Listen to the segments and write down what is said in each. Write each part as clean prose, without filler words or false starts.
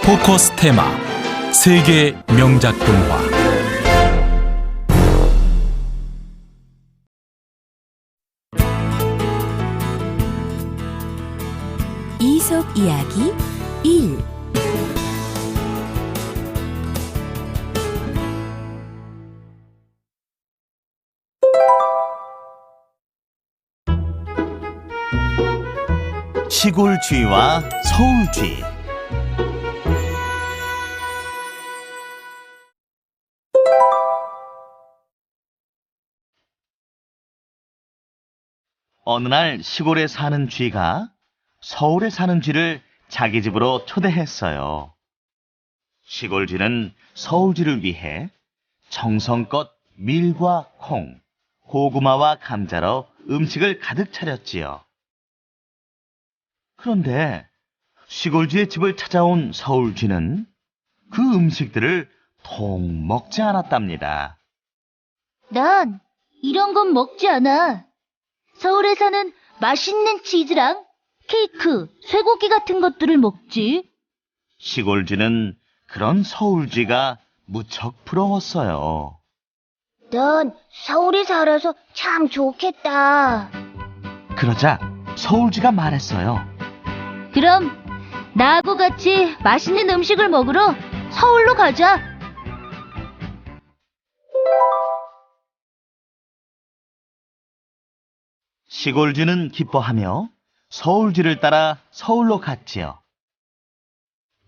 포커스 테마 세계 명작 동화. 이솝 이야기 1. 시골쥐와 서울쥐. 어느 날 시골에 사는 쥐가 서울에 사는 쥐를 자기 집으로 초대했어요. 시골쥐는 서울쥐를 위해 정성껏 밀과 콩, 고구마와 감자로 음식을 가득 차렸지요. 그런데 시골쥐의 집을 찾아온 서울쥐는 그 음식들을 통 먹지 않았답니다. 난 이런 건 먹지 않아. 서울에서는 맛있는 치즈랑 케이크, 쇠고기 같은 것들을 먹지. 시골쥐는 그런 서울쥐가 무척 부러웠어요. 넌 서울에 살아서 참 좋겠다. 그러자 서울쥐가 말했어요. 그럼 나하고 같이 맛있는 음식을 먹으러 서울로 가자. 시골쥐는 기뻐하며 서울쥐를 따라 서울로 갔지요.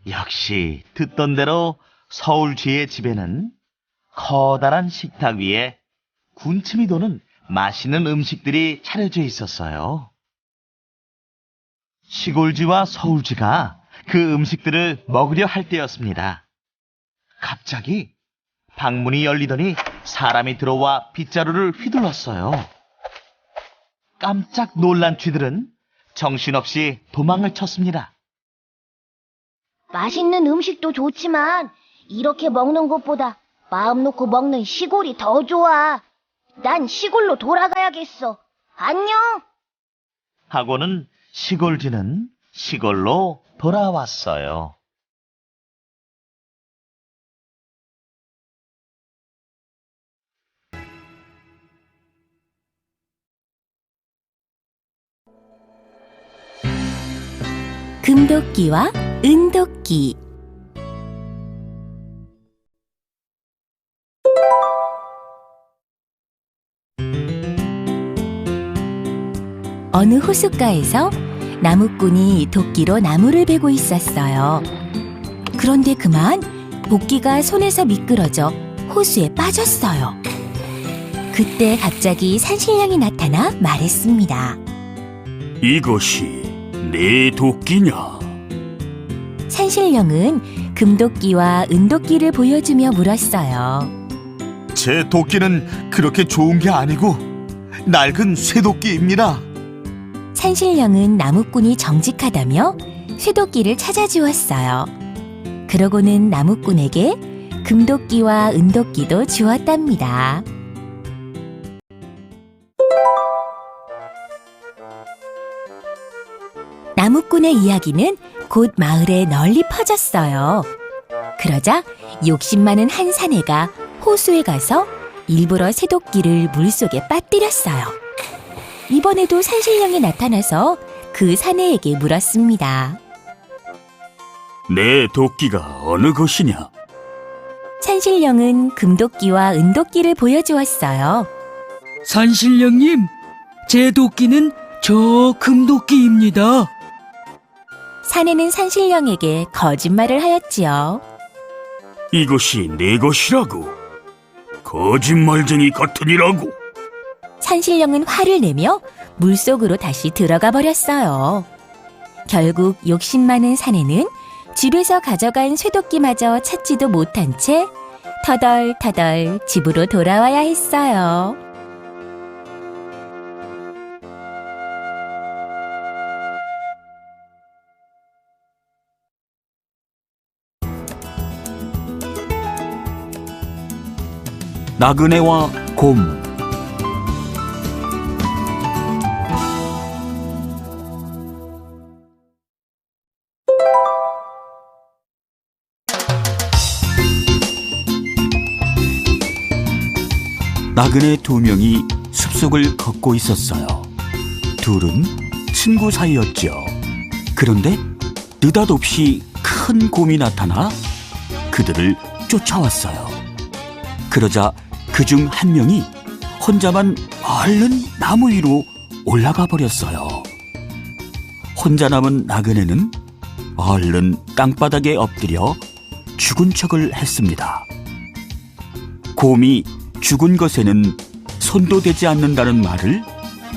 역시 듣던 대로 서울쥐의 집에는 커다란 식탁 위에 군침이 도는 맛있는 음식들이 차려져 있었어요. 시골쥐와 서울쥐가 그 음식들을 먹으려 할 때였습니다. 갑자기 방문이 열리더니 사람이 들어와 빗자루를 휘둘렀어요. 깜짝 놀란 쥐들은 정신없이 도망을 쳤습니다. 맛있는 음식도 좋지만 이렇게 먹는 것보다 마음 놓고 먹는 시골이 더 좋아. 난 시골로 돌아가야겠어. 안녕. 하고는 시골쥐는 시골로 돌아왔어요. 금도끼와 은도끼. 어느 호숫가에서 나무꾼이 도끼로 나무를 베고 있었어요. 그런데 그만 도끼가 손에서 미끄러져 호수에 빠졌어요. 그때 갑자기 산신령이 나타나 말했습니다. 이것이 내 도끼냐? 산신령은 금도끼와 은도끼를 보여주며 물었어요. 제 도끼는 그렇게 좋은 게 아니고 낡은 쇠도끼입니다. 산신령은 나무꾼이 정직하다며 쇠도끼를 찾아주었어요. 그러고는 나무꾼에게 금도끼와 은도끼도 주었답니다. 나무꾼의 이야기는 곧 마을에 널리 퍼졌어요. 그러자 욕심 많은 한 사내가 호수에 가서 일부러 쇠도끼를 물속에 빠뜨렸어요. 이번에도 산신령이 나타나서 그 사내에게 물었습니다. 내 도끼가 어느 것이냐? 산신령은 금도끼와 은도끼를 보여주었어요. 산신령님, 제 도끼는 저 금도끼입니다. 사내는 산신령에게 거짓말을 하였지요. 이것이 내 것이라고? 거짓말쟁이 같으니라고? 산신령은 화를 내며 물속으로 다시 들어가 버렸어요. 결국 욕심 많은 사내는 집에서 가져간 쇠도끼마저 찾지도 못한 채 터덜터덜 집으로 돌아와야 했어요. 나그네와 곰. 나그네 2명이 숲속을 걷고 있었어요. 둘은 친구 사이였죠. 그런데 느닷없이 큰 곰이 나타나 그들을 쫓아왔어요. 그러자 그중 한 명이 혼자만 얼른 나무 위로 올라가 버렸어요. 혼자 남은 나그네는 얼른 땅바닥에 엎드려 죽은 척을 했습니다. 곰이 죽은 것에는 손도 대지 않는다는 말을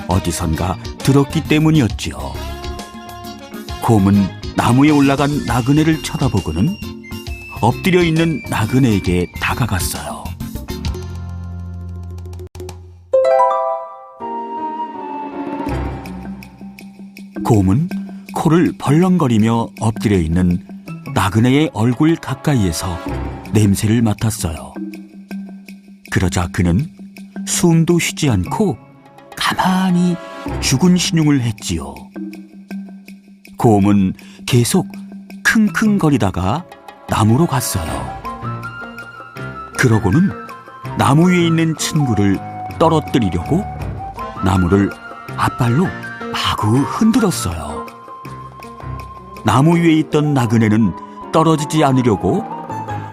어디선가 들었기 때문이었지요. 곰은 나무에 올라간 나그네를 쳐다보고는 엎드려 있는 나그네에게 다가갔어요. 곰은 코를 벌렁거리며 엎드려 있는 나그네의 얼굴 가까이에서 냄새를 맡았어요. 그러자 그는 숨도 쉬지 않고 가만히 죽은 신용을 했지요. 곰은 계속 킁킁거리다가 나무로 갔어요. 그러고는 나무 위에 있는 친구를 떨어뜨리려고 나무를 앞발로 마구 흔들었어요. 나무 위에 있던 나그네는 떨어지지 않으려고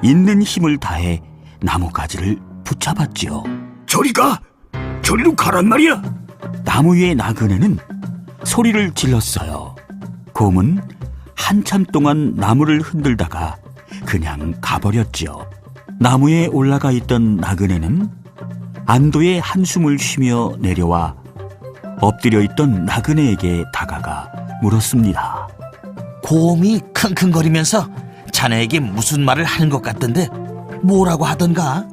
있는 힘을 다해 나뭇가지를 붙잡았지요. 저리 가! 저리로 가란 말이야! 나무 위의 나그네는 소리를 질렀어요. 곰은 한참 동안 나무를 흔들다가 그냥 가버렸지요. 나무에 올라가 있던 나그네는 안도의 한숨을 쉬며 내려와 엎드려 있던 나그네에게 다가가 물었습니다. 곰이 킁킁거리면서 자네에게 무슨 말을 하는 것 같던데 뭐라고 하던가?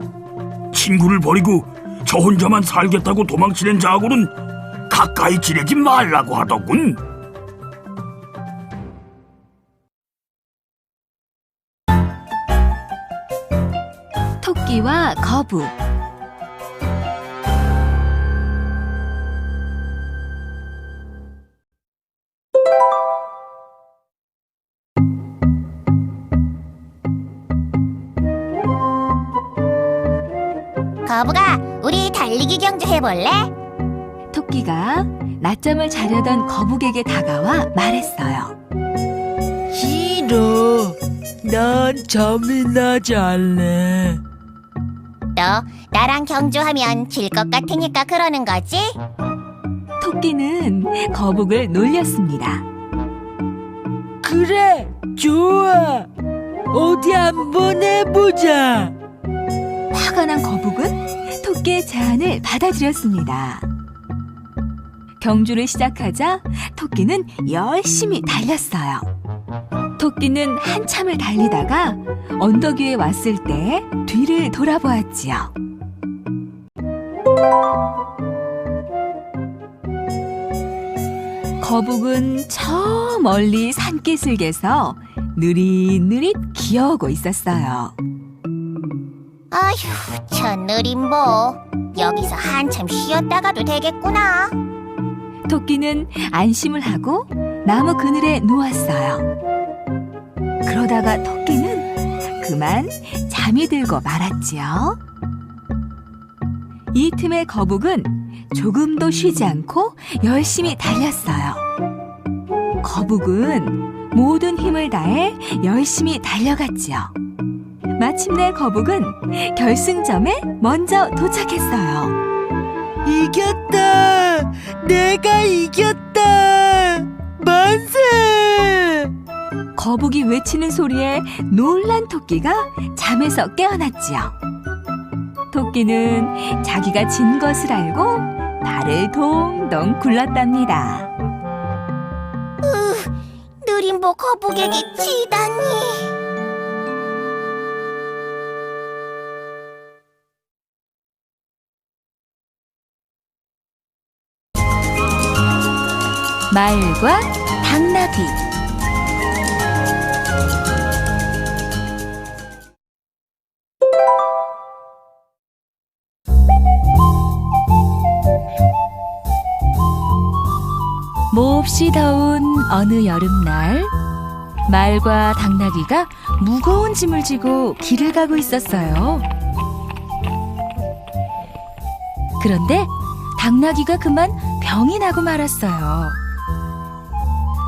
친구를 버리고 저 혼자만 살겠다고 도망치는 자하고는 가까이 지내지 말라고 하더군. 토끼와 거북. 거북아, 우리 달리기 경주 해볼래? 토끼가 낮잠을 자려던 거북에게 다가와 말했어요. 싫어. 난 잠이나 잘래. 너 나랑 경주하면 질 것 같으니까 그러는 거지? 토끼는 거북을 놀렸습니다. 그래, 좋아. 어디 한번 해보자. 화가 난 거북은 토끼의 제안을 받아들였습니다. 경주를 시작하자 토끼는 열심히 달렸어요. 토끼는 한참을 달리다가 언덕 위에 왔을 때 뒤를 돌아보았지요. 거북은 저 멀리 산기슭에서 느릿느릿 기어오고 있었어요. 아휴, 저 느림보. 여기서 한참 쉬었다가도 되겠구나. 토끼는 안심을 하고 나무 그늘에 누웠어요. 그러다가 토끼는 그만 잠이 들고 말았지요. 이 틈에 거북은 조금도 쉬지 않고 열심히 달렸어요. 거북은 모든 힘을 다해 열심히 달려갔지요. 마침내 거북은 결승점에 먼저 도착했어요. 이겼다! 내가 이겼다! 만세! 거북이 외치는 소리에 놀란 토끼가 잠에서 깨어났지요. 토끼는 자기가 진 것을 알고 발을 동동 굴렀답니다. 느림보 거북에게 지다니. 말과 당나귀. 몹시 더운 어느 여름날, 말과 당나귀가 무거운 짐을 지고 길을 가고 있었어요. 그런데 당나귀가 그만 병이 나고 말았어요.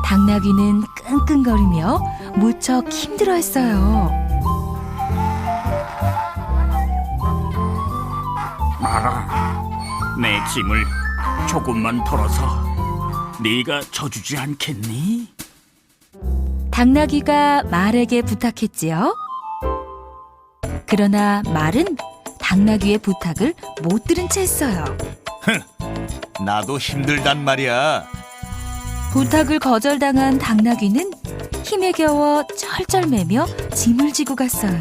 당나귀는 끙끙거리며 무척 힘들어했어요. 말아, 내 짐을 조금만 덜어서 네가 져주지 않겠니? 당나귀가 말에게 부탁했지요. 그러나 말은 당나귀의 부탁을 못 들은 채 했어요. 나도 힘들단 말이야. 부탁을 거절당한 당나귀는 힘에 겨워 쩔쩔매며 짐을 지고 갔어요.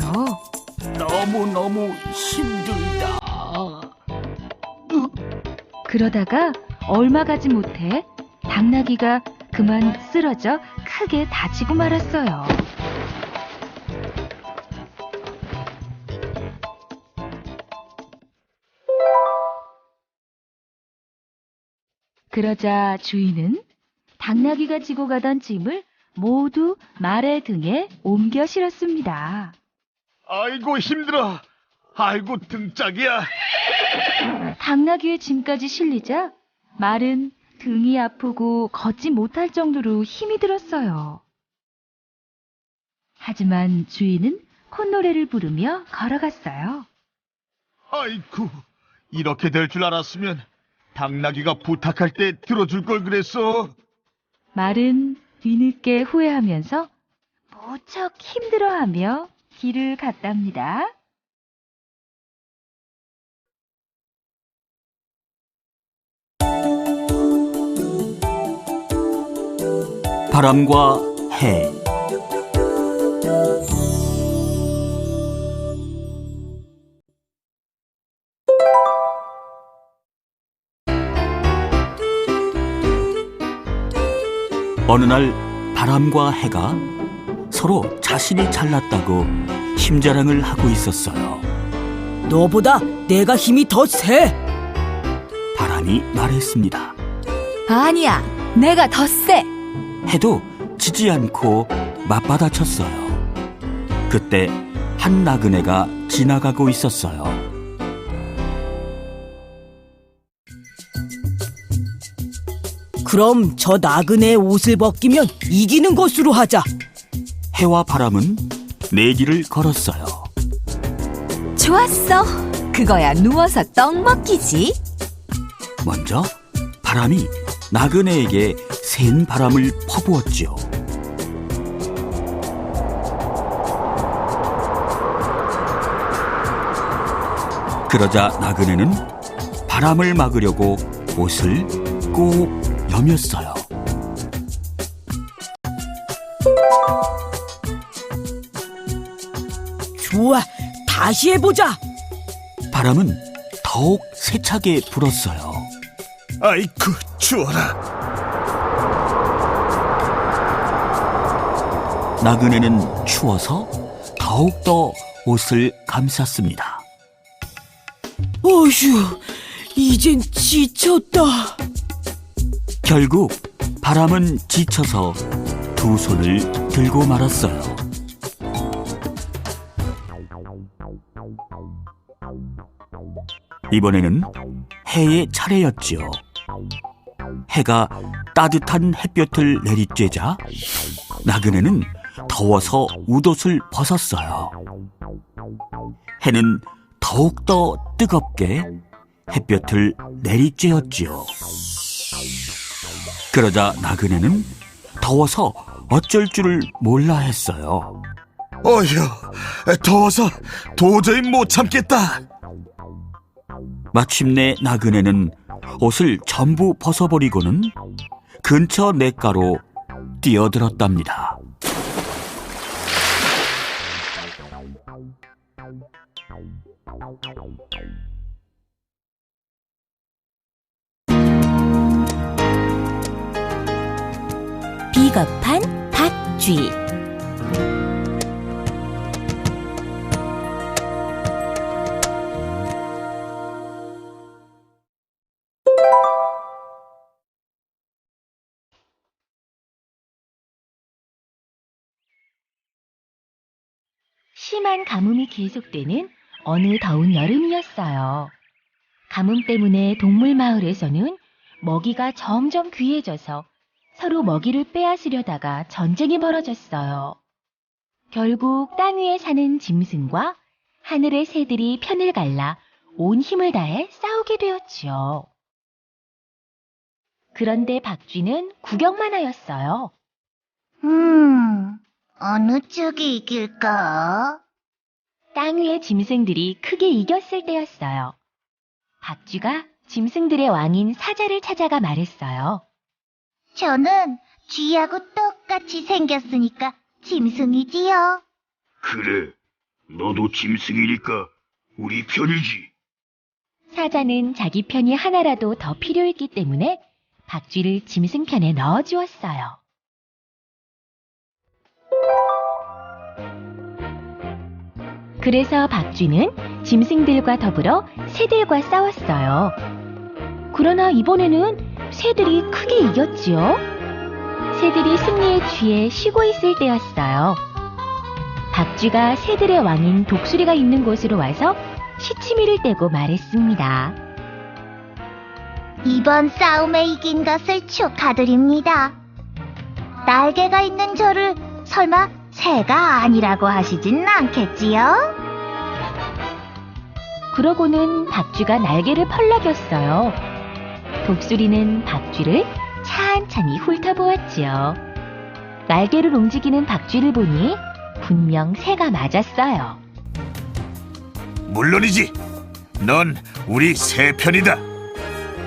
너무너무 힘들다. 그러다가 얼마 가지 못해 당나귀가 그만 쓰러져 크게 다치고 말았어요. 그러자 주인은 당나귀가 지고 가던 짐을 모두 말의 등에 옮겨 실었습니다. 아이고 힘들어. 아이고 등짝이야. 당나귀의 짐까지 실리자 말은 등이 아프고 걷지 못할 정도로 힘이 들었어요. 하지만 주인은 콧노래를 부르며 걸어갔어요. 아이고 이렇게 될 줄 알았으면 당나귀가 부탁할 때 들어줄 걸 그랬어. 말은 뒤늦게 후회하면서 무척 힘들어하며 길을 갔답니다. 바람과 해. 어느 날 바람과 해가 서로 자신이 잘났다고 힘자랑을 하고 있었어요. 너보다 내가 힘이 더 세. 바람이 말했습니다. 아니야, 내가 더 세. 해도 지지 않고 맞받아쳤어요. 그때 한 나그네가 지나가고 있었어요. 그럼 저 나그네의 옷을 벗기면 이기는 것으로 하자. 해와 바람은 내기를 걸었어요. 좋았어. 그거야 누워서 떡 먹기지. 먼저 바람이 나그네에게 센 바람을 퍼부었지요. 그러자 나그네는 바람을 막으려고 옷을 꼭 여몄어요. 좋아, 다시 해보자. 바람은 더욱 세차게 불었어요. 아이고 추워라. 나그네는 추워서 더욱더 옷을 감쌌습니다. 어휴, 이젠 지쳤다. 결국 바람은 지쳐서 두 손을 들고 말았어요. 이번에는 해의 차례였지요. 해가 따뜻한 햇볕을 내리쬐자 나그네는 더워서 웃옷을 벗었어요. 해는 더욱더 뜨겁게 햇볕을 내리쬐었지요. 그러자 나그네는 더워서 어쩔 줄을 몰라 했어요. 어휴 더워서 도저히 못 참겠다. 마침내 나그네는 옷을 전부 벗어버리고는 근처 냇가로 뛰어들었답니다. 비겁한 닭쥐. 심한 가뭄이 계속되는 어느 더운 여름이었어요. 가뭄 때문에 동물 마을에서는 먹이가 점점 귀해져서 서로 먹이를 빼앗으려다가 전쟁이 벌어졌어요. 결국 땅 위에 사는 짐승과 하늘의 새들이 편을 갈라 온 힘을 다해 싸우게 되었지요. 그런데 박쥐는 구경만 하였어요. 어느 쪽이 이길까? 땅 위의 짐승들이 크게 이겼을 때였어요. 박쥐가 짐승들의 왕인 사자를 찾아가 말했어요. 저는 쥐하고 똑같이 생겼으니까 짐승이지요. 그래, 너도 짐승이니까 우리 편이지. 사자는 자기 편이 하나라도 더 필요했기 때문에 박쥐를 짐승 편에 넣어주었어요. 그래서 박쥐는 짐승들과 더불어 새들과 싸웠어요. 그러나 이번에는 새들이 크게 이겼지요. 새들이 승리에 취해 쉬고 있을 때였어요. 박쥐가 새들의 왕인 독수리가 있는 곳으로 와서 시치미를 떼고 말했습니다. 이번 싸움에 이긴 것을 축하드립니다. 날개가 있는 저를 설마 새가 아니라고 하시진 않겠지요? 그러고는 박쥐가 날개를 펄럭였어요. 독수리는 박쥐를 찬찬히 훑어보았지요. 날개를 움직이는 박쥐를 보니 분명 새가 맞았어요. 물론이지. 넌 우리 새 편이다.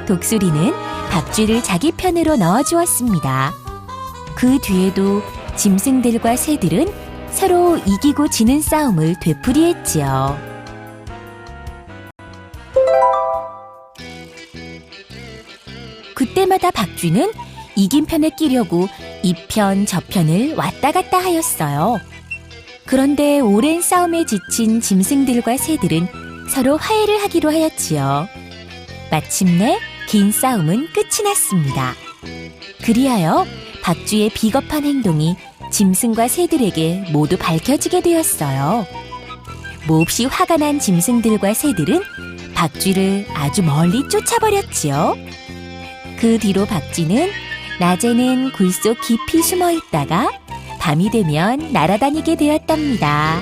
독수리는 박쥐를 자기 편으로 넣어주었습니다. 그 뒤에도 짐승들과 새들은 서로 이기고 지는 싸움을 되풀이했지요. 그때마다 박쥐는 이긴 편에 끼려고 이 편 저 편을 왔다 갔다 하였어요. 그런데 오랜 싸움에 지친 짐승들과 새들은 서로 화해를 하기로 하였지요. 마침내 긴 싸움은 끝이 났습니다. 그리하여 박쥐의 비겁한 행동이 짐승과 새들에게 모두 밝혀지게 되었어요. 몹시 화가 난 짐승들과 새들은 박쥐를 아주 멀리 쫓아버렸지요. 그 뒤로 박쥐는 낮에는 굴 속 깊이 숨어 있다가 밤이 되면 날아다니게 되었답니다.